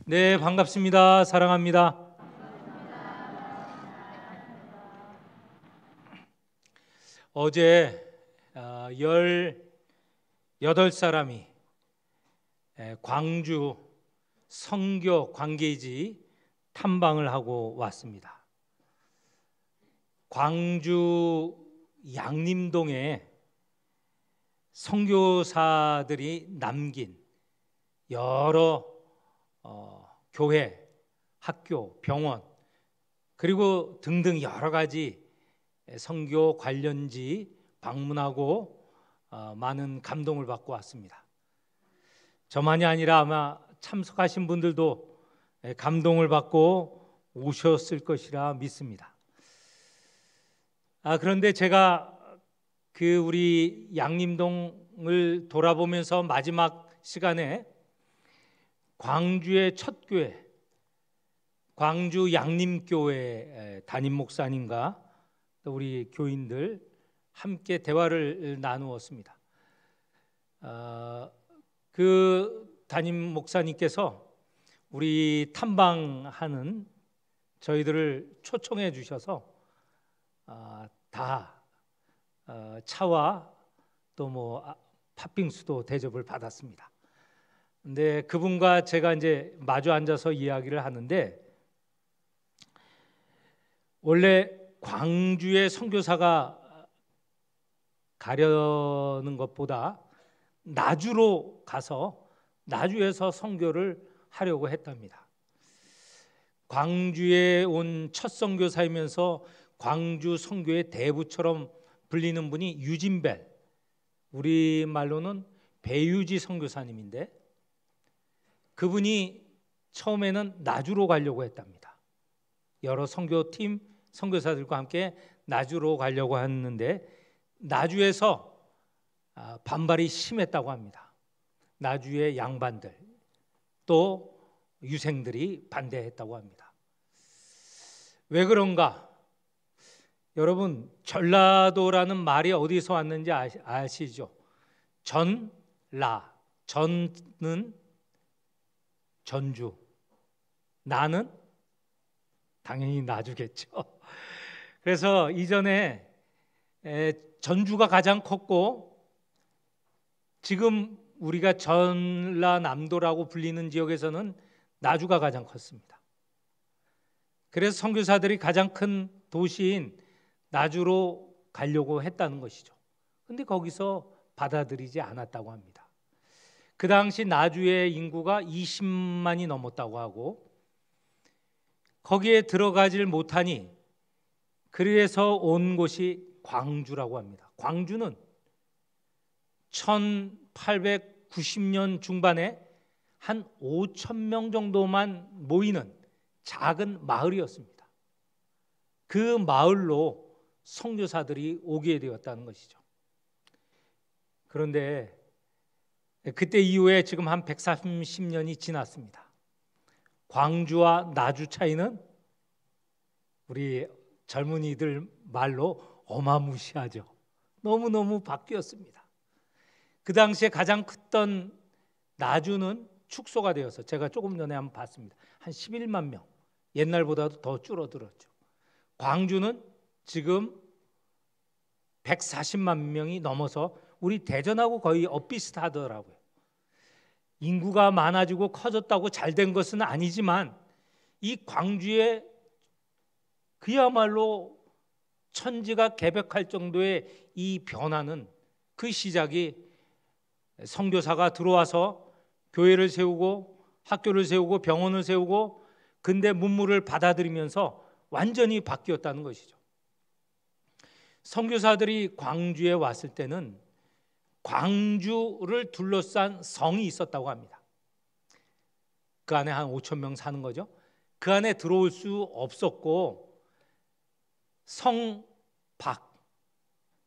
네, 반갑습니다. 사랑합니다. 어제 18사람이 광주 선교 관계지 탐방을 하고 왔습니다. 광주 양림동에 선교사들이 남긴 여러 교회, 학교, 병원 그리고 등등 여러 가지 선교 관련지 방문하고 많은 감동을 받고 왔습니다. 저만이 아니라 아마 참석하신 분들도 감동을 받고 오셨을 것이라 믿습니다. 그런데 제가 우리 양림동을 돌아보면서 마지막 시간에 광주의 첫 교회, 광주 양림교회 담임 목사님과 우리 교인들 함께 대화를 나누었습니다. 그 담임 목사님께서 우리 탐방하는 저희들을 초청해 주셔서 다 차와 또 팥빙수도 대접을 받았습니다. 근데 그분과 제가 이제 마주 앉아서 이야기를 하는데, 원래 광주의 선교사가 가려는 것보다 나주로 가서 나주에서 선교를 하려고 했답니다. 광주에 온 첫 선교사이면서 광주 선교의 대부처럼 불리는 분이 유진벨, 우리말로는 배유지 선교사님인데, 그분이 처음에는 나주로 가려고 했답니다. 여러 선교팀 선교사들과 함께 나주로 가려고 했는데 나주에서 반발이 심했다고 합니다. 나주의 양반들 또 유생들이 반대했다고 합니다. 왜 그런가? 여러분, 전라도라는 말이 어디서 왔는지 아시죠? 전라, 전은 전주, 나는 당연히 나주겠죠. 그래서 이전에 전주가 가장 컸고, 지금 우리가 전라남도라고 불리는 지역에서는 나주가 가장 컸습니다. 그래서 선교사들이 가장 큰 도시인 나주로 가려고 했다는 것이죠. 근데 거기서 받아들이지 않았다고 합니다. 그 당시 나주의 인구가 20만이 넘었다고 하고, 거기에 들어가질 못하니 그래서 온 곳이 광주라고 합니다. 광주는 1890년 중반에 한 5천 명 정도만 모이는 작은 마을이었습니다. 그 마을로 선교사들이 오게 되었다는 것이죠. 그런데 그때 이후에 지금 한 130년이 지났습니다. 광주와 나주 차이는 우리 젊은이들 말로 어마무시하죠. 너무너무 바뀌었습니다. 그 당시에 가장 컸던 나주는 축소가 되어서, 제가 조금 전에 한번 봤습니다. 한 11만 명, 옛날보다도 더 줄어들었죠. 광주는 지금 140만 명이 넘어서 우리 대전하고 거의 엇비슷하더라고요. 인구가 많아지고 커졌다고 잘된 것은 아니지만, 이 광주에 그야말로 천지가 개벽할 정도의 이 변화는, 그 시작이 선교사가 들어와서 교회를 세우고 학교를 세우고 병원을 세우고 근대 문물을 받아들이면서 완전히 바뀌었다는 것이죠. 선교사들이 광주에 왔을 때는 광주를 둘러싼 성이 있었다고 합니다. 그 안에 한 5천 명 사는 거죠. 그 안에 들어올 수 없었고, 성박,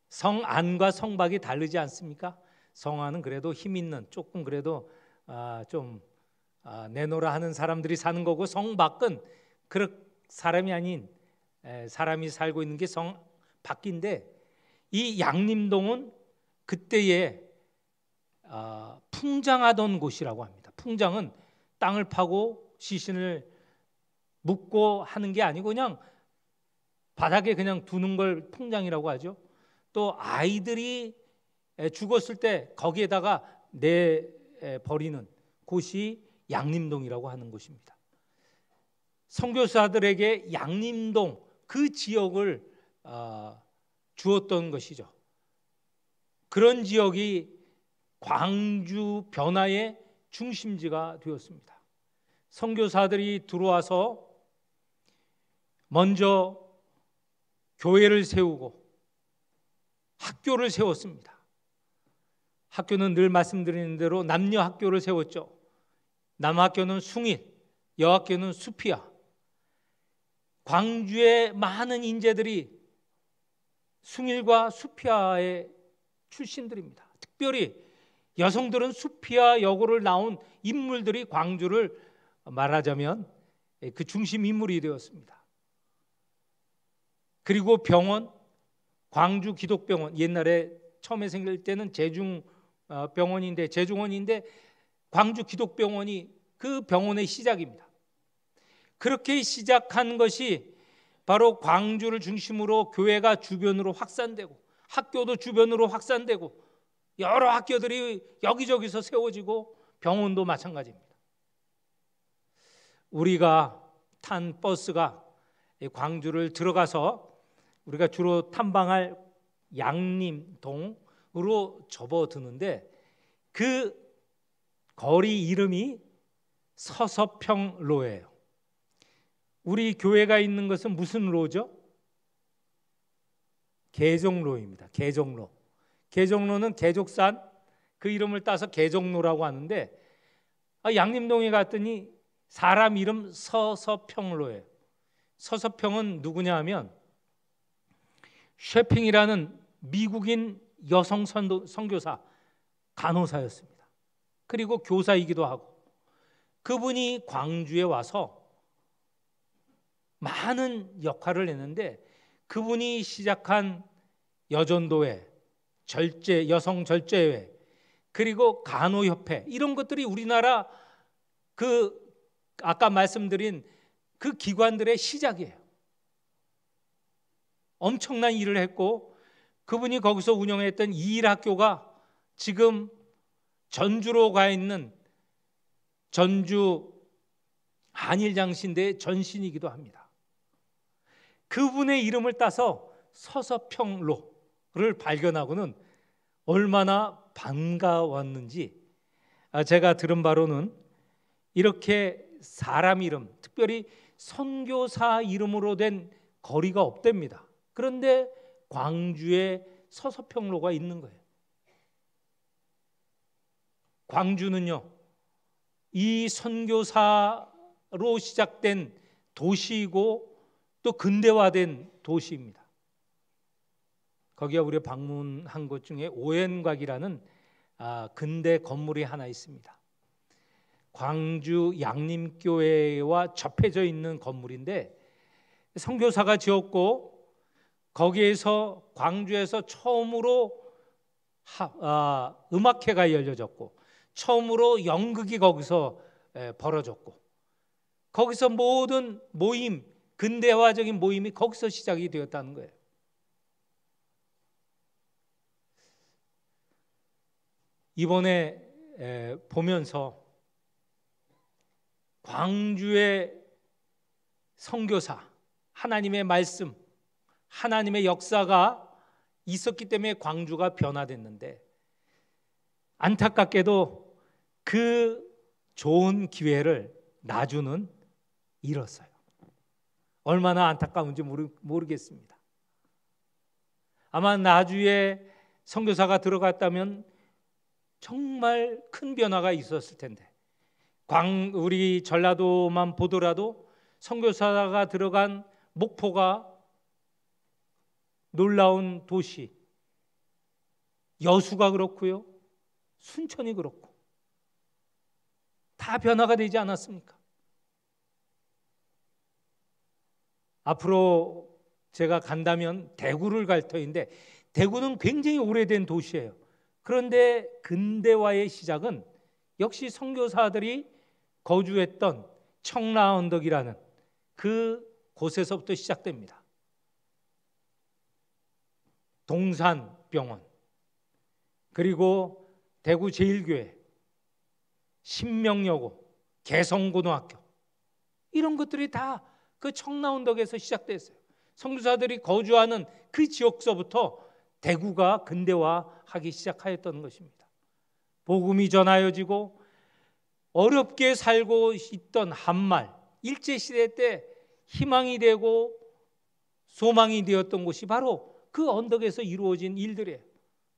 성안과 성박이 다르지 않습니까? 성안은 그래도 힘 있는, 조금 그래도 좀 내노라 하는 사람들이 사는 거고, 성박은 그런 사람이 아닌 사람이 살고 있는 게 성박인데, 이 양림동은 그때에 풍장하던 곳이라고 합니다. 풍장은 땅을 파고 시신을 묻고 하는 게 아니고 그냥 바닥에 그냥 두는 걸 통장이라고 하죠. 또 아이들이 죽었을 때 거기에다가 내버리는 곳이 양림동이라고 하는 곳입니다. 선교사들에게 양림동 그 지역을 주었던 것이죠. 그런 지역이 광주 변화의 중심지가 되었습니다. 선교사들이 들어와서 먼저 교회를 세우고 학교를 세웠습니다. 학교는 늘 말씀드리는 대로 남녀 학교를 세웠죠. 남학교는 숭일, 여학교는 수피아. 광주의 많은 인재들이 숭일과 수피아의 출신들입니다. 특별히 여성들은 수피아 여고를 나온 인물들이 광주를 말하자면 그 중심 인물이 되었습니다. 그리고 병원, 광주 기독병원, 옛날에 처음에 생길 때는 제중원인데 광주 기독병원이 그 병원의 시작입니다. 그렇게 시작한 것이 바로 광주를 중심으로 교회가 주변으로 확산되고 학교도 주변으로 확산되고 여러 학교들이 여기저기서 세워지고 병원도 마찬가지입니다. 우리가 탄 버스가 광주를 들어가서 우리가 주로 탐방할 양림동으로 접어드는데 그 거리 이름이 서서평로예요. 우리 교회가 있는 것은 무슨 로죠? 계정로입니다. 계정로. 계정로는 계족산 그 이름을 따서 계정로라고 하는데 양림동에 갔더니 사람 이름 서서평로예요. 서서평은 누구냐 하면 셰핑이라는 미국인 여성 선교사 간호사였습니다. 그리고 교사이기도 하고 그분이 광주에 와서 많은 역할을 했는데 그분이 시작한 여전도회, 절제, 여성 절제회, 그리고 간호협회 이런 것들이 우리나라 그 아까 말씀드린 그 기관들의 시작이에요. 엄청난 일을 했고 그분이 거기서 운영했던 이일학교가 지금 전주로 가 있는 전주 한일장신대의 전신이기도 합니다. 그분의 이름을 따서 서서평로를 발견하고는 얼마나 반가웠는지 제가 들은 바로는 이렇게 사람 이름, 특별히 선교사 이름으로 된 거리가 없답니다. 그런데 광주에 서서평로가 있는 거예요. 광주는요, 이 선교사로 시작된 도시이고 또 근대화된 도시입니다. 거기에 우리가 방문한 곳 중에 오연곽이라는 근대 건물이 하나 있습니다. 광주 양림교회와 접해져 있는 건물인데 선교사가 지었고 거기에서 광주에서 처음으로 음악회가 열려졌고 처음으로 연극이 거기서 벌어졌고 거기서 모든 모임, 근대화적인 모임이 거기서 시작이 되었다는 거예요. 이번에 보면서 광주의 선교사, 하나님의 말씀, 하나님의 역사가 있었기 때문에 광주가 변화됐는데 안타깝게도 그 좋은 기회를 나주는 잃었어요. 얼마나 안타까운지 모르겠습니다. 아마 나주에 선교사가 들어갔다면 정말 큰 변화가 있었을 텐데 우리 전라도만 보더라도 선교사가 들어간 목포가 놀라운 도시, 여수가 그렇고요, 순천이 그렇고 다 변화가 되지 않았습니까? 앞으로 제가 간다면 대구를 갈 터인데 대구는 굉장히 오래된 도시예요. 그런데 근대화의 시작은 역시 선교사들이 거주했던 청라 언덕이라는 그 곳에서부터 시작됩니다. 동산병원, 그리고 대구 제일교회, 신명여고, 개성고등학교, 이런 것들이 다 그 청라 언덕에서 시작됐어요. 선교사들이 거주하는 그 지역서부터 대구가 근대화하기 시작하였던 것입니다. 복음이 전하여지고 어렵게 살고 있던 한말, 일제시대 때 희망이 되고 소망이 되었던 곳이 바로 그 언덕에서 이루어진 일들이에요.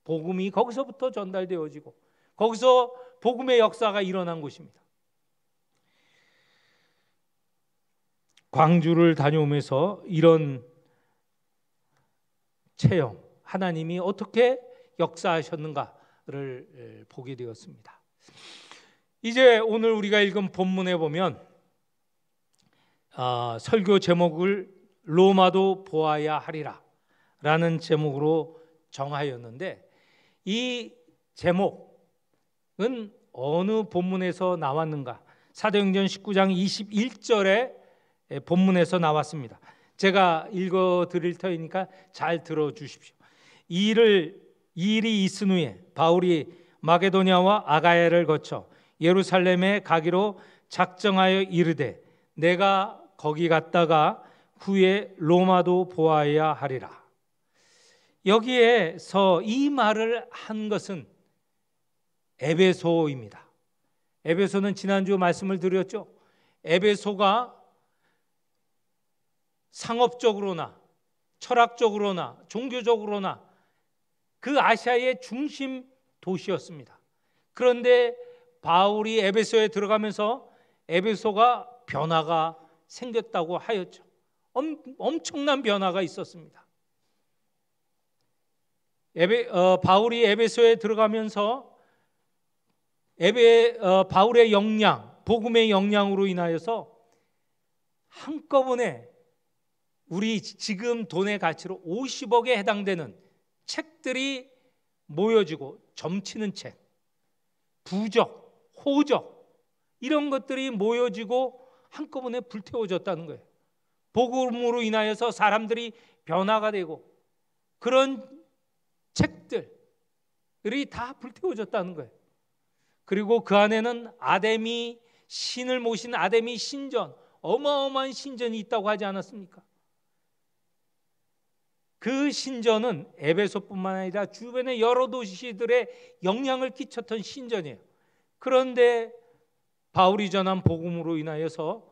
복음이 거기서부터 전달되어지고 거기서 복음의 역사가 일어난 곳입니다. 광주를 다녀오면서 이런 체험, 하나님이 어떻게 역사하셨는가를 보게 되었습니다. 이제 오늘 우리가 읽은 본문에 보면 설교 제목을 로마도 보아야 하리라 라는 제목으로 정하였는데, 이 제목은 어느 본문에서 나왔는가? 사도행전 19장 21절에 본문에서 나왔습니다. 제가 읽어 드릴 터이니까 잘 들어주십시오. 일이 있은 후에 바울이 마게도냐와 아가야를 거쳐 예루살렘에 가기로 작정하여 이르되 내가 거기 갔다가 후에 로마도 보아야 하리라. 여기에서 이 말을 한 것은 에베소입니다. 에베소는 지난주 말씀을 드렸죠. 에베소가 상업적으로나 철학적으로나 종교적으로나 그 아시아의 중심 도시였습니다. 그런데 바울이 에베소에 들어가면서 에베소가 변화가 생겼다고 하였죠. 엄청난 변화가 있었습니다. 바울이 에베소에 들어가면서 바울의 역량, 복음의 역량으로 인하여서 한꺼번에 우리 지금 돈의 가치로 50억에 해당되는 책들이 모여지고, 점치는 책, 부적, 호적, 이런 것들이 모여지고 한꺼번에 불태워졌다는 거예요. 복음으로 인하여서 사람들이 변화가 되고 그런 책들이 다 불태워졌다는 거예요. 그리고 그 안에는 아데미, 신을 모신 아데미 신전, 어마어마한 신전이 있다고 하지 않았습니까? 그 신전은 에베소뿐만 아니라 주변의 여러 도시들에 영향을 끼쳤던 신전이에요. 그런데 바울이 전한 복음으로 인하여서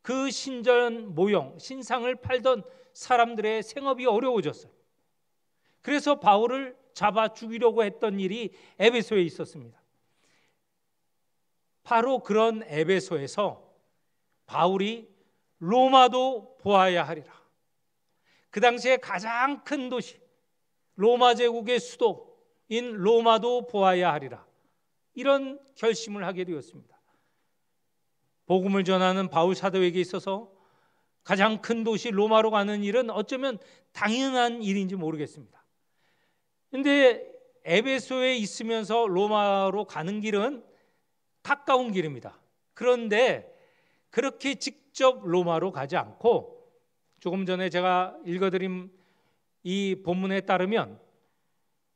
그 신전 모형, 신상을 팔던 사람들의 생업이 어려워졌어요. 그래서 바울을 잡아 죽이려고 했던 일이 에베소에 있었습니다. 바로 그런 에베소에서 바울이 로마도 보아야 하리라, 그 당시에 가장 큰 도시, 로마 제국의 수도인 로마도 보아야 하리라, 이런 결심을 하게 되었습니다. 복음을 전하는 바울 사도에게 있어서 가장 큰 도시 로마로 가는 일은 어쩌면 당연한 일인지 모르겠습니다. 그런데 에베소에 있으면서 로마로 가는 길은 가까운 길입니다. 그런데 그렇게 직접 로마로 가지 않고, 조금 전에 제가 읽어드린 이 본문에 따르면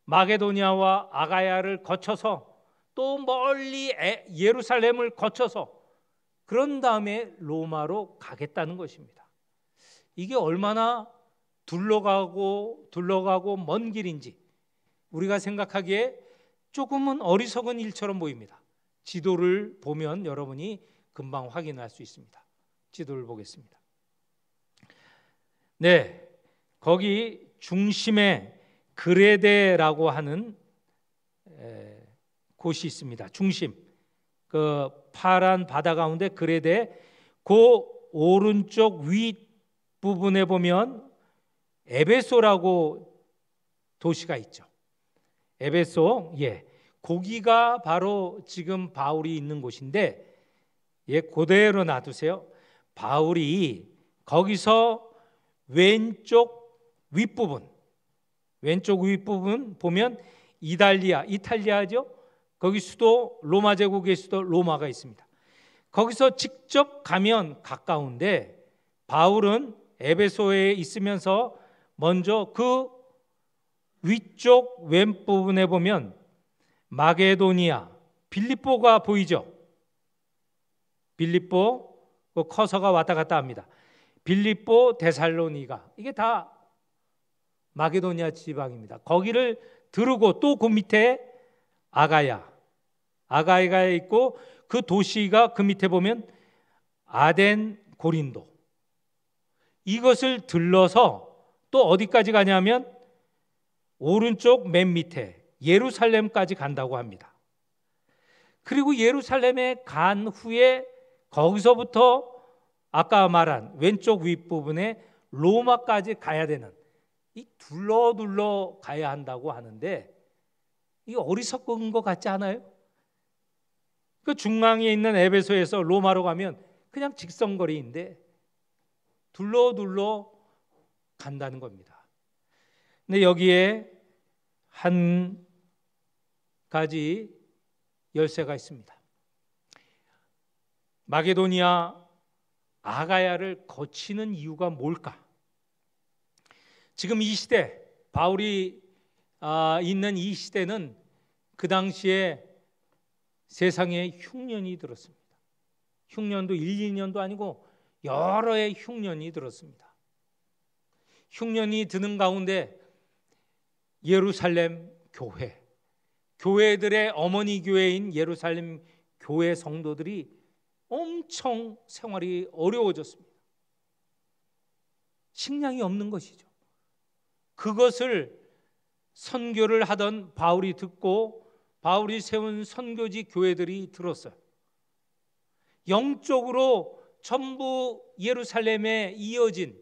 마게도냐와 아가야를 거쳐서 또 멀리 예루살렘을 거쳐서 그런 다음에 로마로 가겠다는 것입니다. 이게 얼마나 둘러가고 먼 길인지 우리가 생각하기에 조금은 어리석은 일처럼 보입니다. 지도를 보면 여러분이 금방 확인할 수 있습니다. 지도를 보겠습니다. 네, 거기 중심에 그레데라고 하는 곳이 있습니다. 중심, 그 파란 바다 가운데 그레데, 그 오른쪽 윗 부분에 보면 에베소라고 도시가 있죠. 에베소, 거기가 바로 지금 바울이 있는 곳인데, 그대로 놔두세요. 바울이 거기서 왼쪽 윗부분 보면 이탈리아죠. 거기 수도, 로마 제국의 수도 로마가 있습니다. 거기서 직접 가면 가까운데 바울은 에베소에 있으면서 먼저 그 위쪽 왼부분에 보면 마게도니아, 빌립보가 보이죠. 빌립보, 그 커서가 왔다 갔다 합니다. 빌립보, 데살로니가, 이게 다 마게도니아 지방입니다. 거기를 두르고 또 그 밑에 아가야가 있고, 그 도시가 그 밑에 보면 아덴, 고린도, 이것을 들러서 또 어디까지 가냐면 오른쪽 맨 밑에 예루살렘까지 간다고 합니다. 그리고 예루살렘에 간 후에 거기서부터 아까 말한 왼쪽 윗부분에 로마까지 가야 되는, 이 둘러 가야 한다고 하는데, 이게 어리석은 것 같지 않아요? 그 중앙에 있는 에베소에서 로마로 가면 그냥 직선거리인데 둘러 간다는 겁니다. 근데 여기에 한 가지 열쇠가 있습니다. 마게도니아 아가야를 거치는 이유가 뭘까? 지금 이 시대, 바울이 있는 이 시대는 그 당시에 세상에 흉년이 들었습니다. 흉년도 1, 2년도 아니고 여러 해 흉년이 들었습니다. 흉년이 드는 가운데 예루살렘 교회들의 어머니 교회인 예루살렘 교회 성도들이 엄청 생활이 어려워졌습니다. 식량이 없는 것이죠. 그것을 선교를 하던 바울이 듣고 바울이 세운 선교지 교회들이 들었어요. 영적으로 전부 예루살렘에 이어진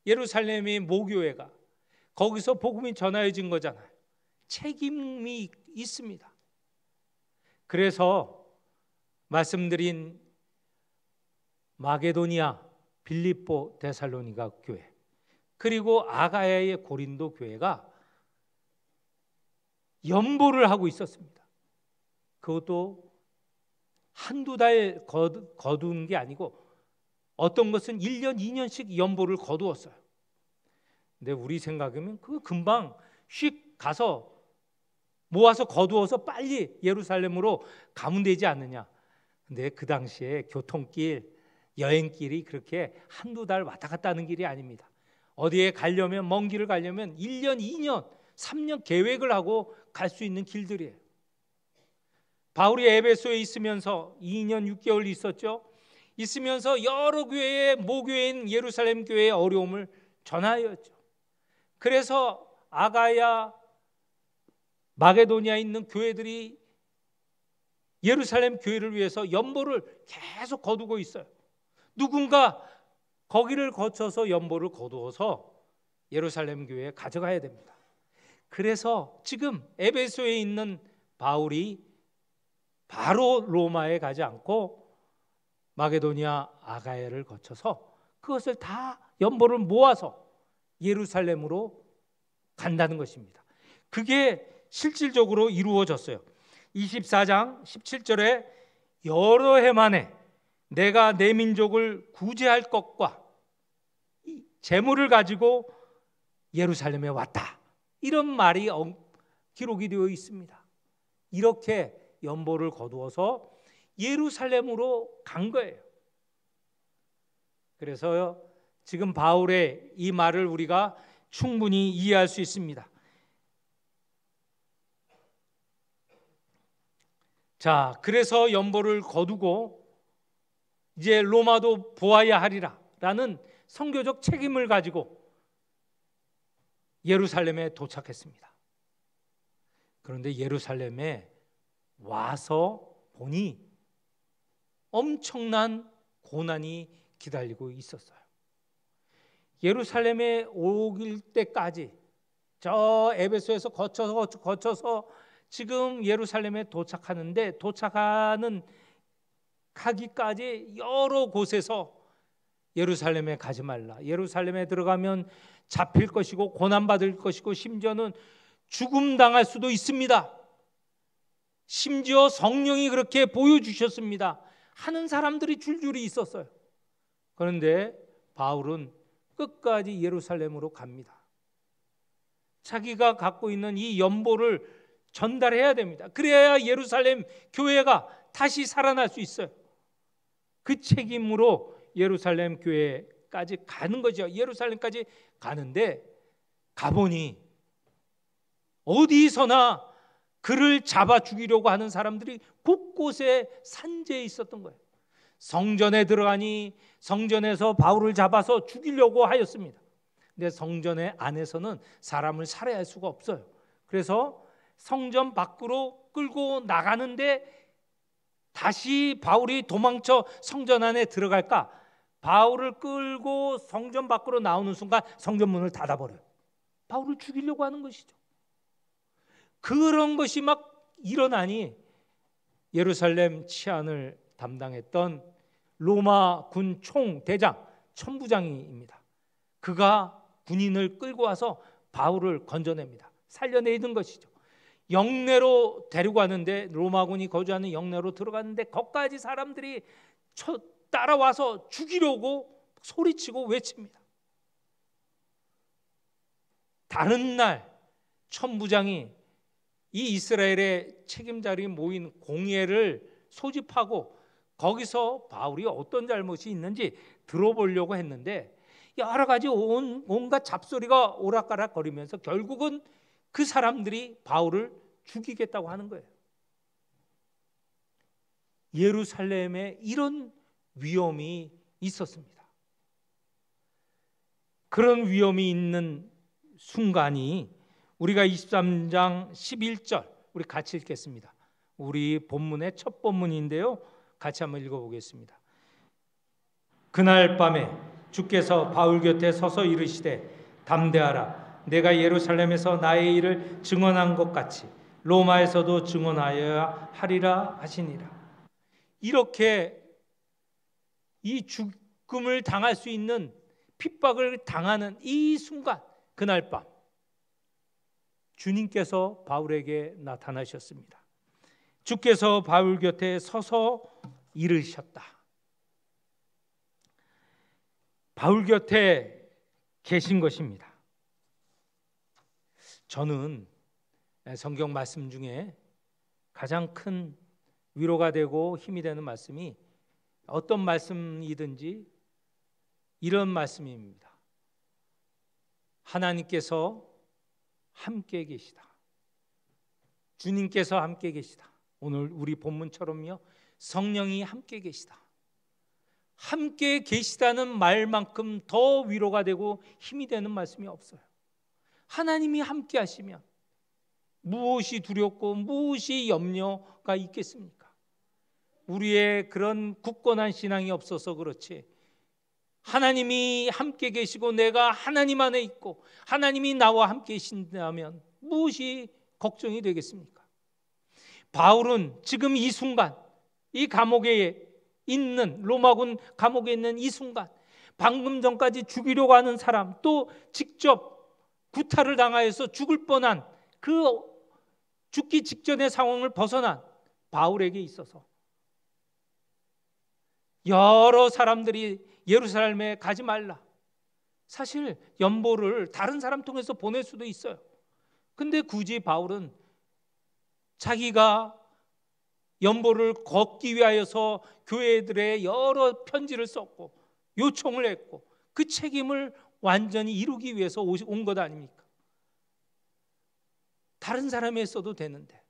예루살렘의 모교회가 거기서 복음이 전하여진 거잖아요. 책임이 있습니다. 그래서 말씀드린 마게도니아, 빌립보, 데살로니가 교회, 그리고 아가야의 고린도 교회가 연보를 하고 있었습니다. 그것도 한두 달 거둔 게 아니고 어떤 것은 1년, 2년씩 연보를 거두었어요. 근데 우리 생각하면 그거 금방 휙 가서 모아서 거두어서 빨리 예루살렘으로 가면 되지 않느냐. 근데 그 당시에 교통길, 여행길이 그렇게 한두 달 왔다 갔다 하는 길이 아닙니다. 어디에 가려면, 먼 길을 가려면 1년, 2년, 3년 계획을 하고 갈 수 있는 길들이에요. 바울이 에베소에 있으면서 2년 6개월 있었죠. 있으면서 여러 교회의 모교회인 예루살렘 교회의 어려움을 전하였죠. 그래서 아가야, 마게도니아에 있는 교회들이 예루살렘 교회를 위해서 연보를 계속 거두고 있어요. 누군가 거기를 거쳐서 연보를 거두어서 예루살렘 교회에 가져가야 됩니다. 그래서 지금 에베소에 있는 바울이 바로 로마에 가지 않고 마게도니아 아가야를 거쳐서 그것을 다 연보를 모아서 예루살렘으로 간다는 것입니다. 그게 실질적으로 이루어졌어요. 24장 17절에 여러 해 만에 내가 내 민족을 구제할 것과 재물을 가지고 예루살렘에 왔다, 이런 말이 기록이 되어 있습니다. 이렇게 연보를 거두어서 예루살렘으로 간 거예요. 그래서 지금 바울의 이 말을 우리가 충분히 이해할 수 있습니다. 자, 그래서 연보를 거두고 이제 로마도 보아야 하리라 라는 선교적 책임을 가지고 예루살렘에 도착했습니다. 그런데 예루살렘에 와서 보니 엄청난 고난이 기다리고 있었어요. 예루살렘에 오길 때까지 저 에베소에서 거쳐서 지금 예루살렘에 도착하는데, 도착하는 가기까지 여러 곳에서 예루살렘에 가지 말라, 예루살렘에 들어가면 잡힐 것이고 고난받을 것이고 심지어는 죽음 당할 수도 있습니다. 심지어 성령이 그렇게 보여주셨습니다. 하는 사람들이 줄줄이 있었어요. 그런데 바울은 끝까지 예루살렘으로 갑니다. 자기가 갖고 있는 이 연보를 전달해야 됩니다. 그래야 예루살렘 교회가 다시 살아날 수 있어요. 그 책임으로 예루살렘 교회까지 가는 거죠. 예루살렘까지 가는데 가보니 어디서나 그를 잡아 죽이려고 하는 사람들이 곳곳에 산재해 있었던 거예요. 성전에 들어가니 성전에서 바울을 잡아서 죽이려고 하였습니다. 근데 성전의 안에서는 사람을 살해할 수가 없어요. 그래서 성전 밖으로 끌고 나가는데 다시 바울이 도망쳐 성전 안에 들어갈까? 바울을 끌고 성전 밖으로 나오는 순간 성전 문을 닫아버려요. 바울을 죽이려고 하는 것이죠. 그런 것이 막 일어나니 예루살렘 치안을 담당했던 로마 군 총대장 천부장입니다. 그가 군인을 끌고 와서 바울을 건져냅니다. 살려내는 것이죠. 영내로 데리고 가는데 로마군이 거주하는 영내로 들어갔는데 거기까지 사람들이 따라와서 죽이려고 소리치고 외칩니다. 다른 날 천부장이 이 이스라엘의 책임자들이 모인 공회를 소집하고 거기서 바울이 어떤 잘못이 있는지 들어보려고 했는데 여러 가지 온갖 잡소리가 오락가락 거리면서 결국은 그 사람들이 바울을 죽이겠다고 하는 거예요. 예루살렘에 이런 위험이 있었습니다. 그런 위험이 있는 순간이 우리가 23장 11절 우리 같이 읽겠습니다. 우리 본문의 첫 본문인데요. 같이 한번 읽어보겠습니다. 그날 밤에 주께서 바울 곁에 서서 이르시되 담대하라. 내가 예루살렘에서 나의 일을 증언한 것 같이 로마에서도 증언하여야 하리라 하시니라. 이렇게 이 죽음을 당할 수 있는 핍박을 당하는 이 순간, 그날 밤 주님께서 바울에게 나타나셨습니다. 주께서 바울 곁에 서서 이르셨다. 바울 곁에 계신 것입니다. 저는 성경 말씀 중에 가장 큰 위로가 되고 힘이 되는 말씀이 어떤 말씀이든지 이런 말씀입니다. 하나님께서 함께 계시다. 주님께서 함께 계시다. 오늘 우리 본문처럼요, 성령이 함께 계시다. 함께 계시다는 말만큼 더 위로가 되고 힘이 되는 말씀이 없어요. 하나님이 함께 하시면 무엇이 두렵고 무엇이 염려가 있겠습니까? 우리의 그런 굳건한 신앙이 없어서 그렇지, 하나님이 함께 계시고 내가 하나님 안에 있고 하나님이 나와 함께 계신다면 무엇이 걱정이 되겠습니까? 바울은 지금 이 순간, 이 감옥에 있는, 로마군 감옥에 있는 이 순간, 방금 전까지 죽이려고 하는 사람, 또 직접 구타를 당하여서 죽을 뻔한 그 죽기 직전의 상황을 벗어난 바울에게 있어서 여러 사람들이 예루살렘에 가지 말라, 사실 연보를 다른 사람 통해서 보낼 수도 있어요. 근데 굳이 바울은 자기가 연보를 걷기 위하여서 교회들의 여러 편지를 썼고 요청을 했고 그 책임을 완전히 이루기 위해서 온 것 아닙니까? 다른 사람이 했어도 되는데,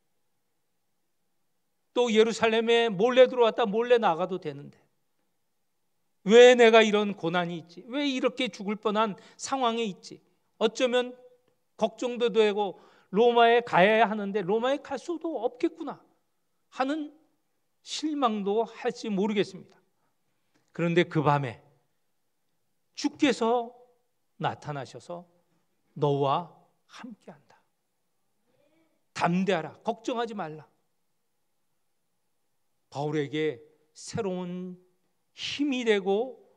또 예루살렘에 몰래 들어왔다 몰래 나가도 되는데, 왜 내가 이런 고난이 있지? 왜 이렇게 죽을 뻔한 상황에 있지? 어쩌면 걱정도 되고 로마에 가야 하는데 로마에 갈 수도 없겠구나 하는 실망도 할지 모르겠습니다. 그런데 그 밤에 주께서 나타나셔서 너와 함께한다. 담대하라. 걱정하지 말라. 바울에게 새로운 힘이 되고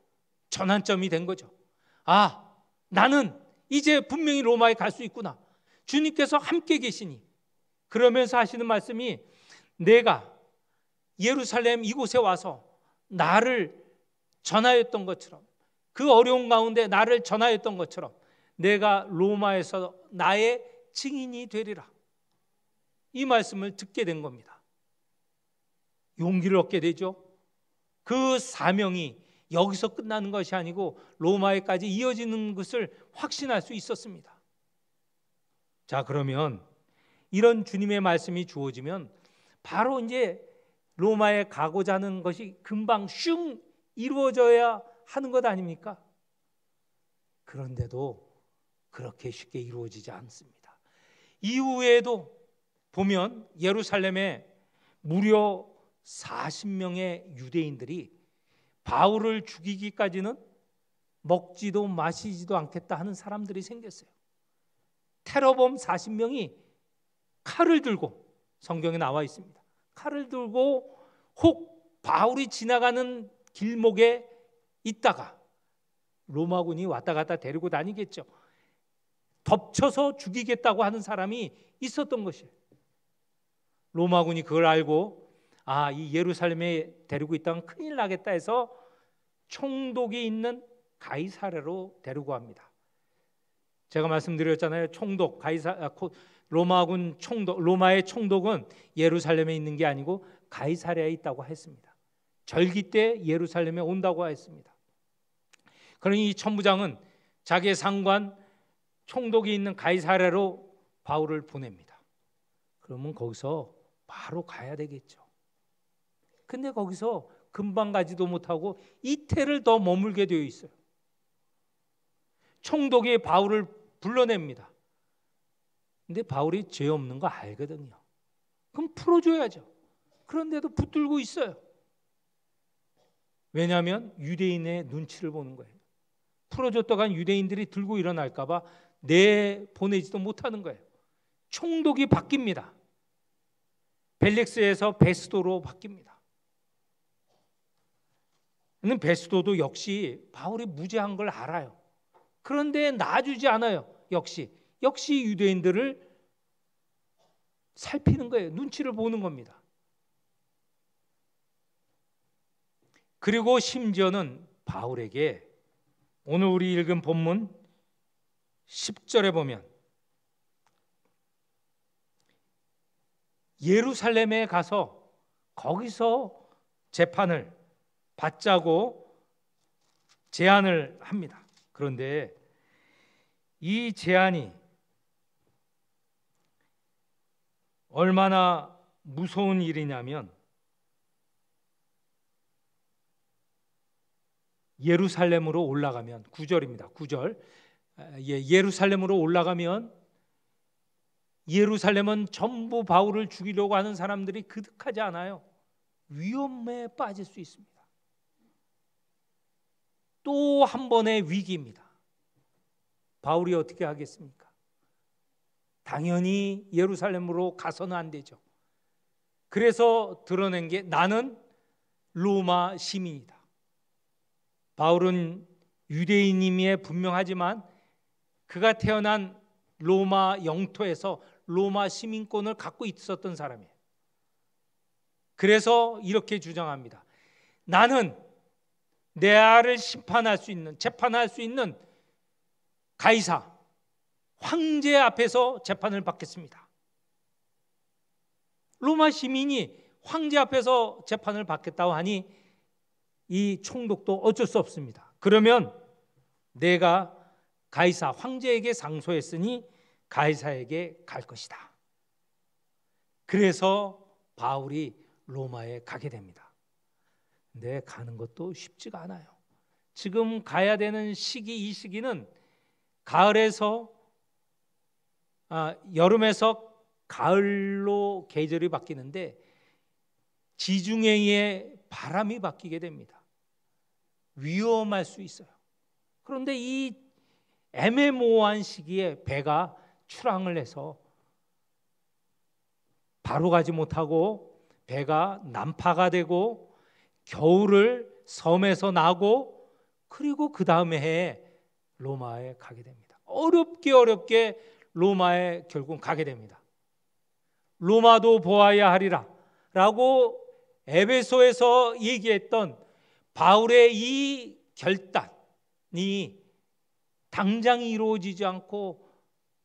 전환점이 된 거죠. 아, 나는 이제 분명히 로마에 갈 수 있구나. 주님께서 함께 계시니. 그러면서 하시는 말씀이, 내가 예루살렘 이곳에 와서 나를 전하였던 것처럼, 그 어려운 가운데 나를 전하였던 것처럼 내가 로마에서 나의 증인이 되리라. 이 말씀을 듣게 된 겁니다. 용기를 얻게 되죠. 그 사명이 여기서 끝나는 것이 아니고 로마에까지 이어지는 것을 확신할 수 있었습니다. 자, 그러면 이런 주님의 말씀이 주어지면 바로 이제 로마에 가고자 하는 것이 금방 슝 이루어져야 하는 것 아닙니까? 그런데도 그렇게 쉽게 이루어지지 않습니다. 이후에도 보면 예루살렘에 무려 40명의 유대인들이 바울을 죽이기까지는 먹지도 마시지도 않겠다 하는 사람들이 생겼어요. 테러범 40명이 칼을 들고, 성경에 나와 있습니다. 칼을 들고 혹 바울이 지나가는 길목에 있다가 로마군이 왔다 갔다 데리고 다니겠죠. 덮쳐서 죽이겠다고 하는 사람이 있었던 것이에요. 로마군이 그걸 알고 이 예루살렘에 데리고 있다면 큰일 나겠다 해서 총독이 있는 가이사랴로 데리고 갑니다. 제가 말씀드렸잖아요. 총독, 로마군 총독, 로마의 총독은 예루살렘에 있는 게 아니고 가이사랴에 있다고 했습니다. 절기 때 예루살렘에 온다고 했습니다. 그러니 이 천부장은 자기의 상관 총독이 있는 가이사랴로 바울을 보냅니다. 그러면 거기서 바로 가야 되겠죠. 근데 거기서 금방 가지도 못하고 이틀을 더 머물게 되어 있어요. 총독이 바울을 불러냅니다. 근데 바울이 죄 없는 거 알거든요. 그럼 풀어줘야죠. 그런데도 붙들고 있어요. 왜냐하면 유대인의 눈치를 보는 거예요. 풀어줬다간 유대인들이 들고 일어날까 봐 내보내지도 못하는 거예요. 총독이 바뀝니다. 벨릭스에서 베스도로 바뀝니다. 베스도도 역시 바울이 무죄한 걸 알아요. 그런데 놔주지 않아요. 역시 유대인들을 살피는 거예요. 눈치를 보는 겁니다. 그리고 심지어는 바울에게 오늘 우리 읽은 본문 10절에 보면 예루살렘에 가서 거기서 재판을 받자고 제안을 합니다. 그런데 이 제안이 얼마나 무서운 일이냐면 예루살렘으로 올라가면 9절입니다. 9절. 예루살렘으로 올라가면 예루살렘은 전부 바울을 죽이려고 하는 사람들이 그득하지 않아요. 위험에 빠질 수 있습니다. 또 한 번의 위기입니다. 바울이 어떻게 하겠습니까? 당연히 예루살렘으로 가서는 안 되죠. 그래서 드러낸 게 나는 로마 시민이다. 바울은 유대인임에 분명하지만 그가 태어난 로마 영토에서 로마 시민권을 갖고 있었던 사람이에요. 그래서 이렇게 주장합니다. 나는 내 아를 심판할 수 있는, 재판할 수 있는 가이사, 황제 앞에서 재판을 받겠습니다. 로마 시민이 황제 앞에서 재판을 받겠다고 하니 이 총독도 어쩔 수 없습니다. 그러면 내가 가이사 황제에게 상소했으니 가이사에게 갈 것이다. 그래서 바울이 로마에 가게 됩니다. 근데 가는 것도 쉽지가 않아요. 지금 가야 되는 시기, 이 시기는 가을에서 여름에서 가을로 계절이 바뀌는데 지중해에 의해 바람이 바뀌게 됩니다. 위험할 수 있어요. 그런데 이 애매모호한 시기에 배가 출항을 해서 바로 가지 못하고 배가 난파가 되고 겨울을 섬에서 나고 그리고 그 다음에 해에 로마에 가게 됩니다. 어렵게 로마에 결국 가게 됩니다. 로마도 보아야 하리라 라고 에베소에서 얘기했던 바울의 이 결단이 당장 이루어지지 않고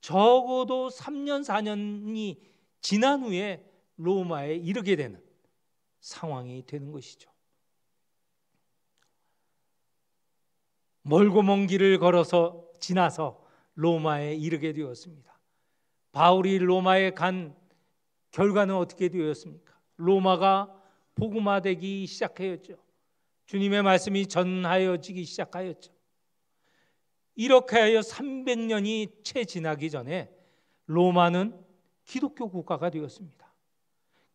적어도 3년 4년이 지난 후에 로마에 이르게 되는 상황이 되는 것이죠. 멀고 먼 길을 걸어서 지나서 로마에 이르게 되었습니다. 바울이 로마에 간 결과는 어떻게 되었습니까? 로마가 복음화되기 시작하였죠. 주님의 말씀이 전하여지기 시작하였죠. 이렇게 하여 300년이 채 지나기 전에 로마는 기독교 국가가 되었습니다.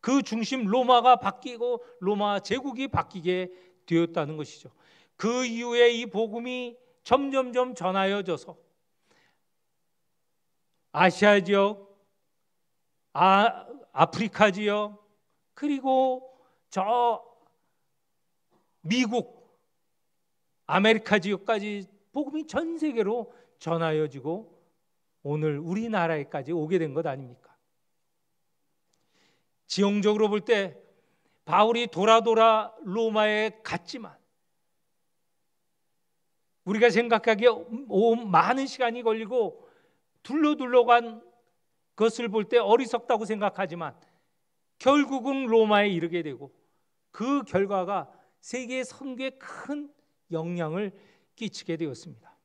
그 중심 로마가 바뀌고 로마 제국이 바뀌게 되었다는 것이죠. 그 이후에 이 복음이 점점점 전하여져서 아시아 지역, 아프리카 지역, 그리고 저 미국, 아메리카 지역까지 복음이 전 세계로 전하여지고 오늘 우리나라에까지 오게 된 것 아닙니까? 지형적으로 볼 때 바울이 돌아 로마에 갔지만 우리가 생각하기에 많은 시간이 걸리고 둘러간 것을 볼 때 어리석다고 생각하지만 결국은 로마에 이르게 되고 그 결과가 세계 선교에 큰 영향을 끼치게 되었습니다.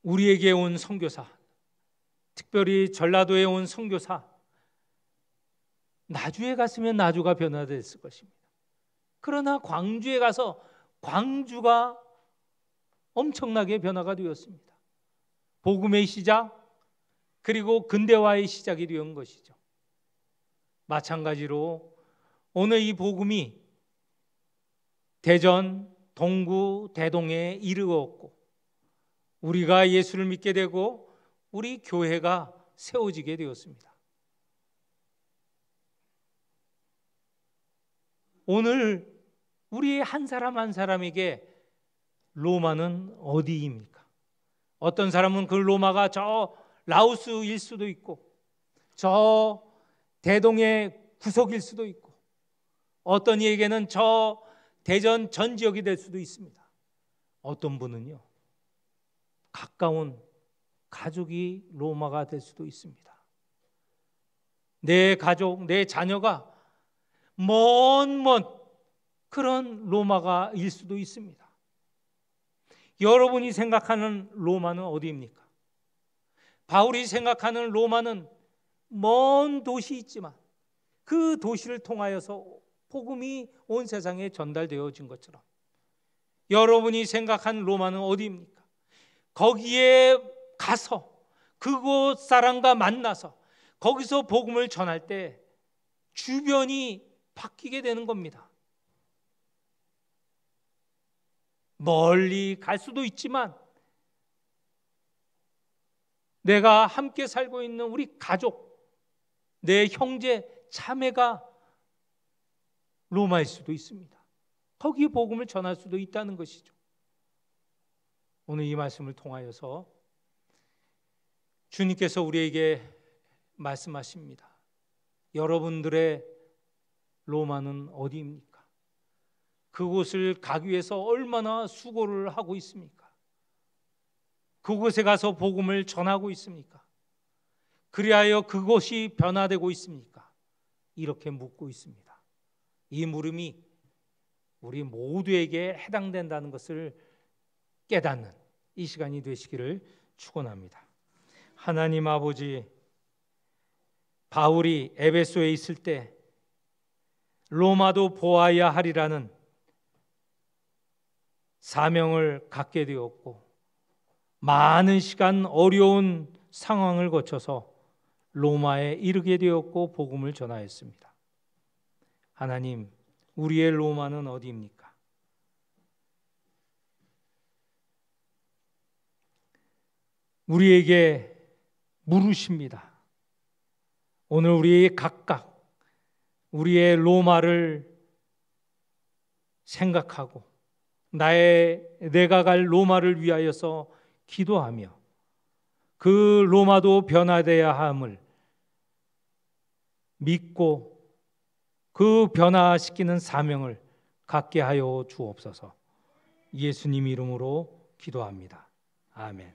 우리에게 온 선교사, 특별히 전라도에 온 선교사, 나주에 갔으면 나주가 변화됐을 것입니다. 그러나 광주에 가서 광주가 엄청나게 변화가 되었습니다. 복음의 시작, 그리고 근대화의 시작이 된 것이죠. 마찬가지로 오늘 이 복음이 대전, 동구, 대동에 이르렀고 우리가 예수를 믿게 되고 우리 교회가 세워지게 되었습니다. 오늘 우리 한 사람 한 사람에게 로마는 어디입니까? 어떤 사람은 그 로마가 저 라오스일 수도 있고 저 대동의 구석일 수도 있고 어떤 이에게는 저 대전 전 지역이 될 수도 있습니다. 어떤 분은요 가까운 가족이 로마가 될 수도 있습니다. 내 가족, 내 자녀가 먼 그런 로마가 일 수도 있습니다. 여러분이 생각하는 로마는 어디입니까? 바울이 생각하는 로마는 먼 도시 있지만 그 도시를 통하여서 복음이 온 세상에 전달되어진 것처럼 여러분이 생각하는 로마는 어디입니까? 거기에 가서 그곳 사람과 만나서 거기서 복음을 전할 때 주변이 바뀌게 되는 겁니다. 멀리 갈 수도 있지만 내가 함께 살고 있는 우리 가족, 내 형제, 자매가 로마일 수도 있습니다. 거기에 복음을 전할 수도 있다는 것이죠. 오늘 이 말씀을 통하여서 주님께서 우리에게 말씀하십니다. 여러분들의 로마는 어디입니까? 그곳을 가기 위해서 얼마나 수고를 하고 있습니까? 그곳에 가서 복음을 전하고 있습니까? 그리하여 그곳이 변화되고 있습니까? 이렇게 묻고 있습니다. 이 물음이 우리 모두에게 해당된다는 것을 깨닫는 이 시간이 되시기를 축원합니다. 하나님 아버지, 바울이 에베소에 있을 때 로마도 보아야 하리라는 사명을 갖게 되었고 많은 시간 어려운 상황을 거쳐서 로마에 이르게 되었고 복음을 전하였습니다. 하나님, 우리의 로마는 어디입니까? 우리에게 물으십니다. 오늘 우리 각각 우리의 로마를 생각하고 내가 갈 로마를 위하여서 기도하며 그 로마도 변화되어야 함을 믿고 그 변화시키는 사명을 갖게 하여 주옵소서. 예수님 이름으로 기도합니다. 아멘.